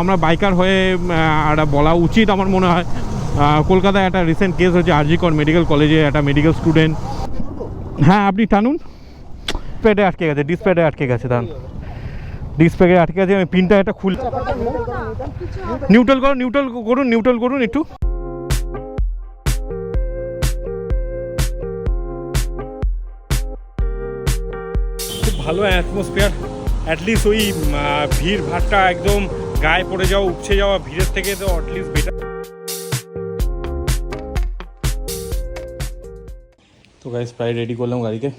আমরা বাইকার হয়ে একটা বলা উচিত আমার মনে হয়। কলকাতায় একটা রিসেন্ট কেস হচ্ছে আরজি কর মেডিকেল কলেজে একটা মেডিকেল স্টুডেন্ট। হ্যাঁ আপনি টানুন, প্যাডে আটকে গেছে, ডিসপ্যাডে আটকে গেছে, টান ডিসপ্যাডে আটকে গেছে। আমি পিনটা একটা খুলে নিউট্রাল করুন, নিউট্রাল করুন একটু। খুব ভালো অ্যাটমসফিয়ার, অ্যাটলিস্ট ওই ভিড় ভাড়টা একদম গায়ে পড়ে যাওয়া, উপচে যাওয়া ভিড়ের থেকে তো অ্যাটলিস্ট বেটার। তো গাইস প্রায় রেডি করলাম গাড়িকে,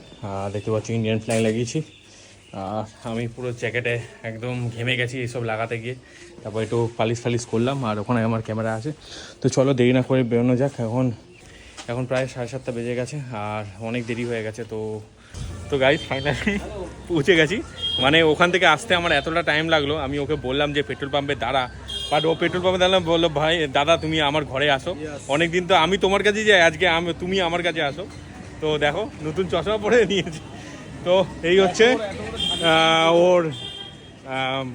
দেখতে পাচ্ছি ইন্ডিয়ান ফ্ল্যাগ লাগিয়েছি। আর আমি পুরো জ্যাকেটে একদম ঘেমে গেছি এইসব লাগাতে গিয়ে। তারপর একটু পালিশ করলাম, আর ওখানে আমার ক্যামেরা আছে। তো চলো দেরি না করে বেরোনো যাক। এখন প্রায় 7:30 বেজে গেছে আর অনেক দেরি হয়ে গেছে। তো গাইস ফাইনালি পৌঁছে গেছি। মানে ওখান থেকে আসতে আমার এতটা টাইম লাগলো। আমি ওকে বললাম যে পেট্রোল পাম্পে দাঁড়া, বাট ও পেট্রোল পাম্পে দাঁড়ালাম, বললো ভাই দাদা তুমি আমার ঘরে আসো। অনেক দিন তো আমি তোমার কাছে যাই, আজকে তুমি আমার কাছে আসো। তো দেখো নতুন চশমা পরে নিয়েছি। তো এই হচ্ছে ওর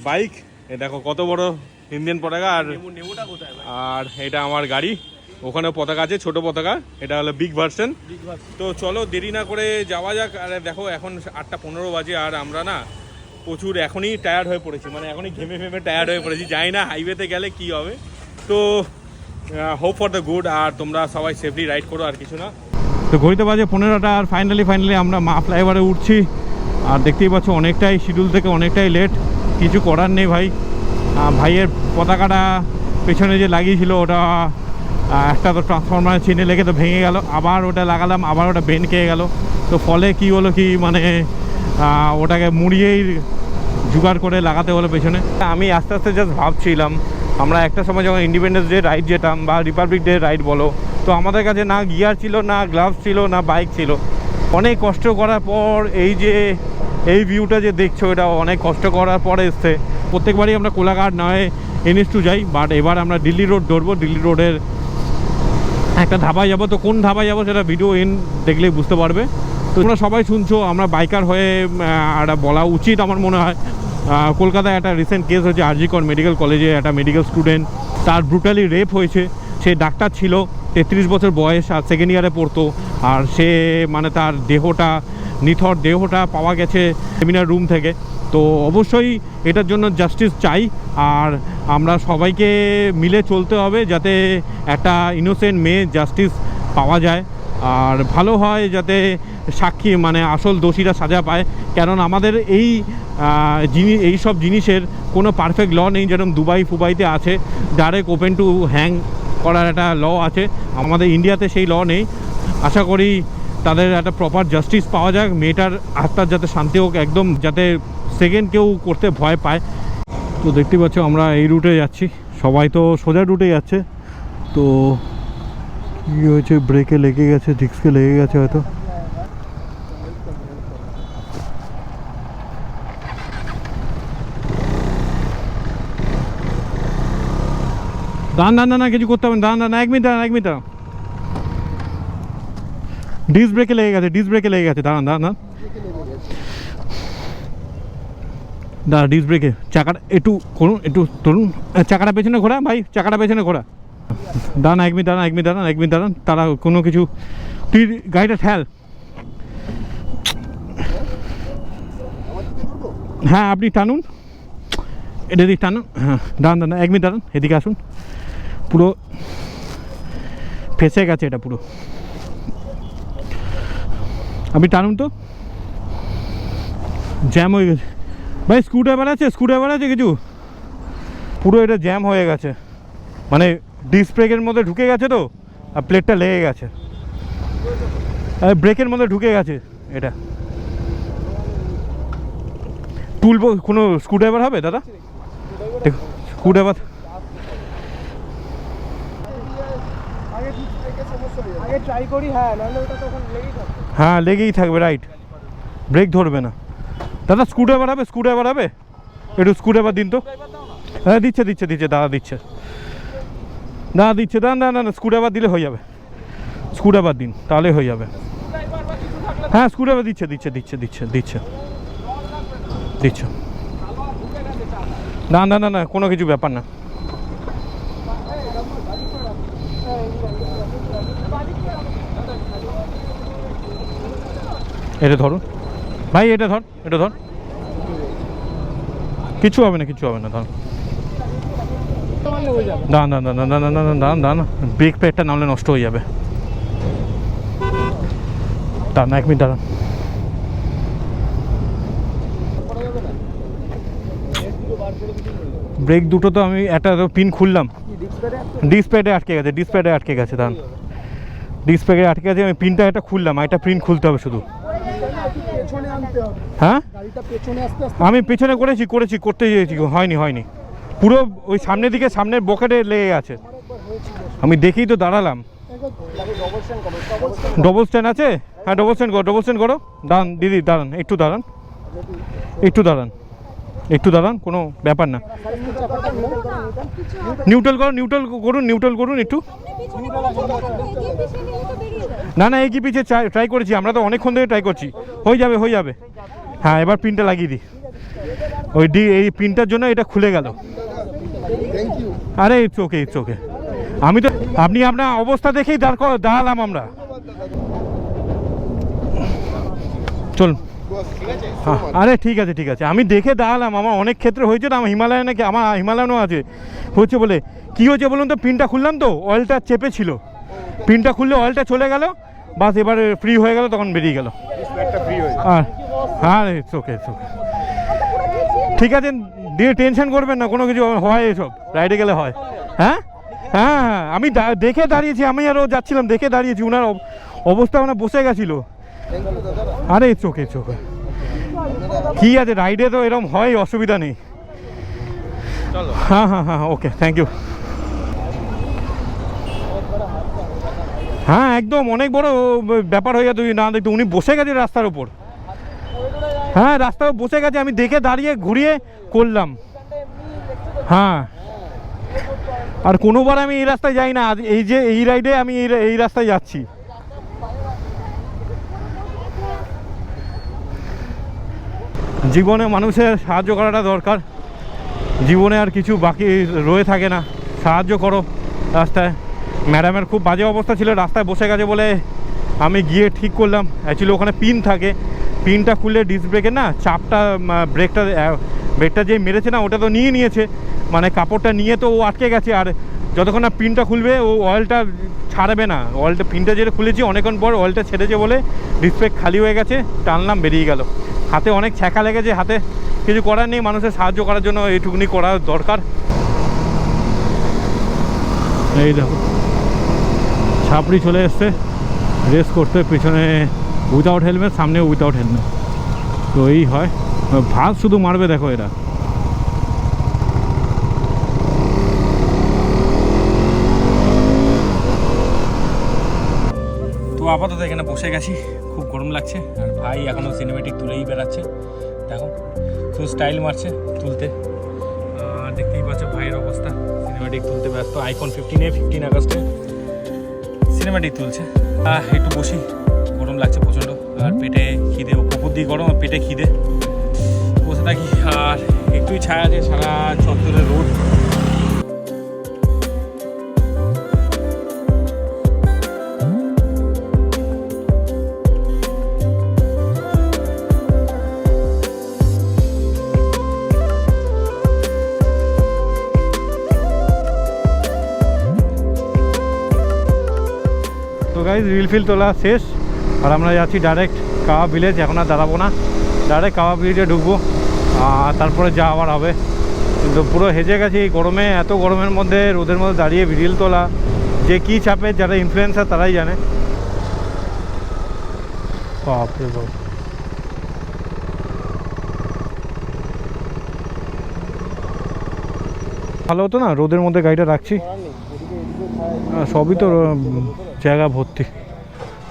বাইক। এ দেখো কত বড় ইন্ডিয়ান পতাকা। আর এটা আমার গাড়ি, ওখানে পতাকা আছে, ছোট পতাকা, এটা হলো বিগ ভার্সন। তো চলো দেরি না করে যাওয়া যাক। আর দেখো এখন 8:15 বাজে, আর আমরা না প্রচুর এখনই টায়ার্ড হয়ে পড়েছি, মানে এখনই ঘেমে টায়ার্ড হয়ে পড়েছি। জানি না হাইওয়েতে গেলে কি হবে। তো হোপ ফর দ্য গুড, আর তোমরা সবাই সেফলি রাইড করো, আর কিছু না। তো ঘড়িতে বাজে 15টা, আর ফাইনালি আমরা মা ফ্লাইওভারে উঠছি। আর দেখতেই পাচ্ছ অনেকটাই শিডিউল থেকে অনেকটাই লেট, কিছু করার নেই ভাই। ভাইয়ের পতাকাটা পেছনে যে লাগিয়েছিল ওটা একটা তো ট্রান্সফরমারের চিনে লেগে তো ভেঙে গেল, আবার ওটা লাগালাম, আবার ওটা বেন খেয়ে গেল। তো ফলে কি হলো কি, মানে ওটাকে মুড়িয়েই জোগাড় করে লাগাতে হলো পেছনে। আমি আস্তে আস্তে জাস্ট ভাবছিলাম, আমরা একটা সময় যখন ইন্ডিপেন্ডেন্স ডে রাইড যেতাম বা রিপাবলিক ডে রাইড বলো, তো আমাদের কাছে না গিয়ার ছিল, না গ্লাভস ছিল, না বাইক ছিল। অনেক কষ্ট করার পর এই ভিউটা যে দেখছো, এটা অনেক কষ্ট করার পরে এসছে। প্রত্যেকবারই আমরা কোলাঘাট নয় NH2 যাই, বাট এবার আমরা দিল্লি রোড ধরবো। দিল্লি রোডের একটা ধাবায় যাবো। তো কোন ধাবায় যাবো সেটা ভিডিও দেখলেই বুঝতে পারবে। তো তোমরা সবাই শুনছো, আমরা বাইকার হয়ে একটা বলা উচিত আমার মনে হয়। কলকাতায় একটা রিসেন্ট কেস হচ্ছে আরজি কর মেডিকেল কলেজে একটা মেডিকেল স্টুডেন্ট, তার ব্রুটালি রেপ হয়েছে। সে ডাক্তার ছিল, 33 বছর বয়স, আর সেকেন্ড ইয়ারে পড়তো। আর সে মানে তার নিথর দেহটা পাওয়া গেছে সেমিনার রুম থেকে। তো অবশ্যই এটার জন্য জাস্টিস চাই, আর আমরা সবাইকে মিলে চলতে হবে যাতে একটা ইনোসেন্ট মেয়ে জাস্টিস পাওয়া যায়। আর ভালো হয় যাতে সাক্ষী মানে আসল দোষীরা সাজা পায়। কারণ আমাদের এই সব জিনিসের কোনো পারফেক্ট ল নেই। যেরকম ফুবাইতে আছে ডাইরেক্ট ওপেন টু হ্যাং করার একটা ল আছে, আমাদের ইন্ডিয়াতে সেই ল নেই। আশা করি তাদের একটা প্রপার জাস্টিস পাওয়া যায়, মেয়েটার আত্মার যাতে শান্তি হোক, একদম যাতে সেকেন্ড কেউ করতে ভয় পায়। তো দেখতে পাচ্ছ আমরা এই রুটে যাচ্ছি, সবাই তো সোজা রুটে যাচ্ছে। তো কী হয়েছে, ব্রেকে লেগে গেছে, ডিস্কে লেগে গেছে হয়তো। দাঁড়ান, কিছু করতে হবে না, দাঁড়ান, 1 মিনিট দাঁড়ান। ডিস্ক ব্রেকে লেগে গেছে, দাঁড়ান। ডিস্ক ব্রেকে চাকাটা একটু করুন, একটু ধরুন, চাকাটা পেছনে ঘোরা ভাই, চাকাটা পেছনে ঘোরা। দাঁড়ান, 1 মিনিট দাঁড়ান। তারা কোনো কিছু, তুই গাড়িটা ঠেল। হ্যাঁ আপনি টানুন, এটা দিক টানুন। হ্যাঁ দাঁড়ান, 1 মিনিট দাঁড়ান, এদিকে আসুন। পুরো ফেসে গেছে এটা পুরো, আপনি টানুন। তো জ্যাম হয়ে গেছে ভাই, স্ক্রুড্রাইভার আছে কিছু, পুরো এটা জ্যাম হয়ে গেছে, মানে ডিস্ক ব্রেকের মধ্যে ঢুকে গেছে। তো আর প্লেটটা লেগে গেছে, ব্রেকের মধ্যে ঢুকে গেছে এটা। তুলবো, কোনো স্ক্রুড্রাইভার হবে দাদা? স্ক্রুড্রাইভার হ্যাঁ লেগেই থাকবে, রাইট, ব্রেক ধরবে না দাদা। স্ক্রুড্রাইভার হবে, একটু স্ক্রুড্রাইভার দিন তো। হ্যাঁ দিচ্ছে দাদা দিচ্ছে, দাঁড়ান, স্ক্রুড্রাইভার দিলে হয়ে যাবে, স্ক্রুড্রাইভার দিন তাহলে হয়ে যাবে। হ্যাঁ স্ক্রুড্রাইভার দিচ্ছে। না না না না, কোনো কিছু ব্যাপার না। এটা ধরুন ভাই, এটা ধর, এটা ধর, কিছু হবে না, কিছু হবে না, ধর। দাঁড়ান দাঁড়ান দাঁড়ান দাঁড়ান দাঁড়ান দাঁড়ান দাঁড়ান, ব্রেক প্যাডটা নাহলে নষ্ট হয়ে যাবে। দাঁড়ান, 1 মিনিট দাঁড়ান। ব্রেক দুটো তো আমি একটা পিন খুললাম, ডিসপ্লেতে আটকে গেছে, ডিসপ্লেতে আটকে গেছে, দাঁড়ান, ডিসপ্লে আটকে গেছে, আমি পিনটা একটা খুললাম, একটা পিন খুলতে হবে শুধু। হ্যাঁ আমি পেছনে করতে গিয়েছি, হয়নি হয়নি, পুরো ওই সামনের দিকে, সামনের বকেটে লেগে গেছে। আমি দেখেই তো দাঁড়ালাম। ডবল স্ট্যান্ড আছে? হ্যাঁ ডবল স্ট্যান্ড করো। দাঁড়ান দিদি, দাঁড়ান, একটু দাঁড়ান, একটু দাঁড়ান, একটু দাঁড়ান, কোনো ব্যাপার না। নিউট্রাল করুন একটু। না না, এই কি পিছিয়ে ট্রাই করেছি, আমরা তো অনেকক্ষণ ধরে ট্রাই করছি, হয়ে যাবে। হ্যাঁ এবার পিনটা লাগিয়ে দিই, এই পিনটার জন্য এটা খুলে গেল। আরে ইটস ওকে। আমি তো আপনি আপনার অবস্থা দেখেই দাঁড়ালাম আমরা। চলুন। হ্যাঁ আরে ঠিক আছে, আমি দেখে দাঁড়ালাম। আমার অনেক ক্ষেত্রে হয়েছে না, আমার হিমালয়ানও আছে, হচ্ছে বলে কী হয়েছে বলুন তো, পিনটা খুললাম তো অয়েলটা চেপে ছিল, পিনটা খুললে অয়েলটা চলে গেল, বাস এবারে ফ্রি হয়ে গেল, তখন বেরিয়ে গেল। হ্যাঁ ইটস ওকে। ঠিক আছে, দিয়ে টেনশন করবেন না, কোনো কিছু হয়, এসব রাইডে গেলে হয়। হ্যাঁ আমি দেখে দাঁড়িয়েছি, আমি আরও যাচ্ছিলাম, দেখে দাঁড়িয়েছি, ওনার অবস্থা ওনার বসে গেছিলো। আরে ইটস ওকে। ঠিক আছে, রাইডে তো এরকম হয়, অসুবিধা নেই। হ্যাঁ ওকে, থ্যাংক ইউ। হ্যাঁ একদম অনেক বড় ব্যাপার হয়ে গেছে, না দেখতে উনি বসে গেছে রাস্তার ওপর। হ্যাঁ রাস্তায় বসে গেছে, আমি দেখে দাঁড়িয়ে ঘুরিয়ে করলাম। হ্যাঁ আর কোনোবার আমি এই রাস্তায় যাই না, এই রাইডে আমি এই রাস্তায় যাচ্ছি। জীবনে মানুষের সাহায্য করাটা দরকার, জীবনে আর কিছু বাকি রয়ে থাকে না, সাহায্য করো। রাস্তায় ম্যাডামের খুব বাজে অবস্থা ছিল, রাস্তায় বসে গেছে বলে আমি গিয়ে ঠিক করলাম। অ্যাকচুয়ালি ওখানে পিন থাকে, পিনটা খুললে ডিস্ক ব্রেকের না চাপটা, ব্রেকটা যে মেরেছে না ওটা তো নিয়েছে, মানে কাপড়টা নিয়ে তো ও আটকে গেছে। আর যতক্ষণ না পিনটা খুলবে ও অয়েলটা ছাড়বে না, অয়েলটা পিনটা যেটা খুলেছি অনেকক্ষণ পর অয়েলটা ছেড়েছে বলে ডিস্ক ব্রেক খালি হয়ে গেছে, টানলাম বেরিয়ে গেল। হাতে অনেক ছ্যাঁকা লেগেছে, হাতে কিছু করার নেই, মানুষের সাহায্য করার জন্য এইটুকুনি করা দরকার। এই দেখো ছাপড়ি চলে এসছে রেস করতে, পেছনে উইদাউট হেলমেট, সামনে উইদাউট হেলমেট, তো এই হয়, ভাত শুধু মারবে দেখো এরা। তো আপাতত এখানে বসে গেছি, খুব গরম লাগছে, আর ভাই এখনও সিনেমেটিক তুলেই বেড়াচ্ছে, দেখো তো স্টাইল মারছে তুলতে। দেখতেই পাচ্ছ ভাইয়ের অবস্থা, সিনেমেটিক তুলতে ব্যস্ত। আইফোন 15 আগস্টে সিনেমেটিক তুলছে। একটু বসি, গরম লাগছে প্রচণ্ড, আর পেটে খিদে, কুকুর দিয়ে গরম, পেটে খিদে, বসে থাকি। আর একটুই ছায়া আছে, সারা চত্বরের রোড। গাইজ রিল ফিল তোলা শেষ, আর আমরা যাচ্ছি ডাইরেক্ট কাওয়া ভিলেজ। এখন আর দাঁড়াবো না, ডাইরেক্ট কাওয়া ভিলেজে ঢুকবো, আর তারপরে যা আবার হবে। কিন্তু পুরো হেজে গেছি এই গরমে, এত গরমের মধ্যে রোদের মধ্যে দাঁড়িয়ে রিল তোলা যে কী চাপে, যারা ইনফ্লুয়েন্সার তারাই জানে। বাপরে বাপ, ভালো হতো না রোদের মধ্যে গাড়িটা রাখছি, সবই তো জায়গা ভর্তি।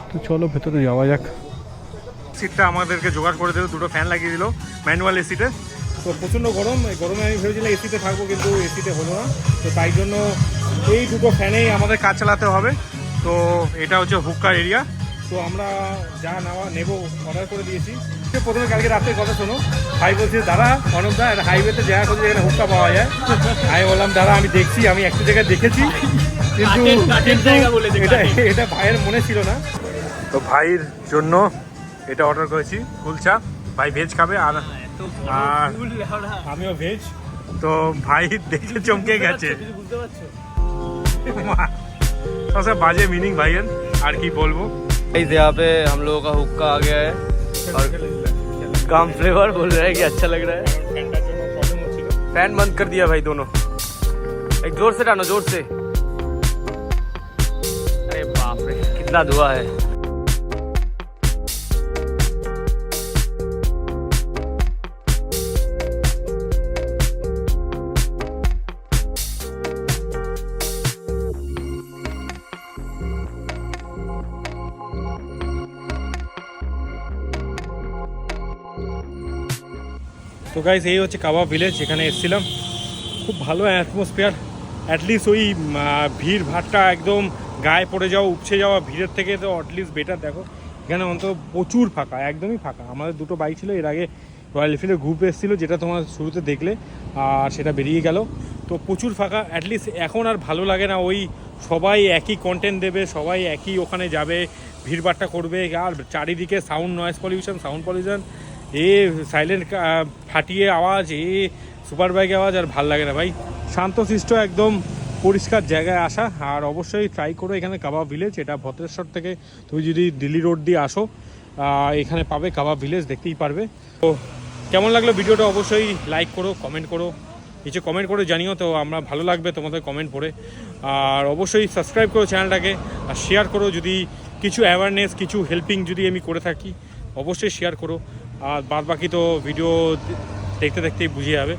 তো চলো ভেতরে যাওয়া যাক। সিটটা আমাদেরকে জোগাড় করে দিল, দুটো ফ্যান লাগিয়ে দিল ম্যানুয়াল এসিতে। তো প্রচণ্ড গরম, এই গরমে আমি ভেবেছিলাম এসিতে থাকবো, কিন্তু এসিতে হলো না। তো তাই জন্য এই দুটো ফ্যানেই আমাদের কাজ চালাতে হবে। তো এটা হচ্ছে হুক্কার এরিয়া। তো আমরা যা নেব অর্ডার করে দিয়েছি, প্রথমে কালকে রাতের কথা শোনো, ভাই বলছে দাদা অনবদা একটা হাইওয়েতে জায়গা করছে যেখানে হুক্কা পাওয়া যায়। আমি বললাম দাদা আমি দেখছি, আমি একটা জায়গায় দেখেছি, কিন্তু এটা ভাইয়ের মনে ছিল না। তো ভাইয়ের জন্য এটা অর্ডার করেছি কুলচা, ভাই ভেজ খাবে আর আমিও ভেজ। তো ভাই দেখে চমকে গেছে, सबसे बाजे मीनिंग भाई और की बोलबो। यहाँ पे हम लोगों का हुक्का आ गया है और काम फ्लेवर बोल रहा है कि अच्छा लग रहा है। फैन बंद कर दिया भाई दोनों, एक जोर से डालो जोर से। अरे बाप रे कितना धुआं है। তো গাইস এই হচ্ছে কাবাব ভিলেজ, যেখানে এসেছিলাম। খুব ভালো অ্যাটমসফিয়ার, অ্যাটলিস্ট ওই ভিড় ভাড়টা একদম গায়ে পড়ে যাওয়া উপচে যাওয়া ভিড়ের থেকে তো অ্যাটলিস্ট বেটার। দেখো এখানে অন্তত প্রচুর ফাঁকা, একদমই ফাঁকা। আমাদের দুটো বাইক ছিল, এর আগে রয়্যাল এনফিল্ডের গ্রুপ এসেছিলো, যেটা তোমার শুরুতে দেখলে, আর সেটা বেরিয়ে গেল। তো প্রচুর ফাঁকা, অ্যাটলিস্ট এখন আর ভালো লাগে না ওই সবাই একই কন্টেন্ট দেবে, সবাই একই ওখানে যাবে, ভিড়ভাড়টা করবে, আর চারিদিকে সাউন্ড নয়েজ পলিউশন, সাইলেন্ট ফাটিয়ে আওয়াজ, সুপার বাইক আওয়াজ, আর ভাল লাগে না ভাই। শান্তশিষ্ট একদম পরিষ্কার জায়গায় আসা। আর অবশ্যই ট্রাই করো এখানে কাবাব ভিলেজ। এটা ভদ্রেশ্বর থেকে তুমি যদি দিল্লি রোড দিয়ে আসো, এখানে পাবে কাবাব ভিলেজ, দেখতেই পারবে। তো কেমন লাগলো ভিডিওটা অবশ্যই লাইক করো, কমেন্ট করো, কিছু কমেন্ট করে জানিও, তো আমরা ভালো লাগবে তোমাদের কমেন্ট পড়ে। আর অবশ্যই সাবস্ক্রাইব করো চ্যানেলটাকে, আর শেয়ার করো যদি কিছু অ্যাওয়ারনেস, কিছু হেল্পিং যদি আমি করে থাকি, অবশ্যই শেয়ার করো। আর বাদ বাকি তো ভিডিও দেখতে দেখতেই বুঝে যাবে।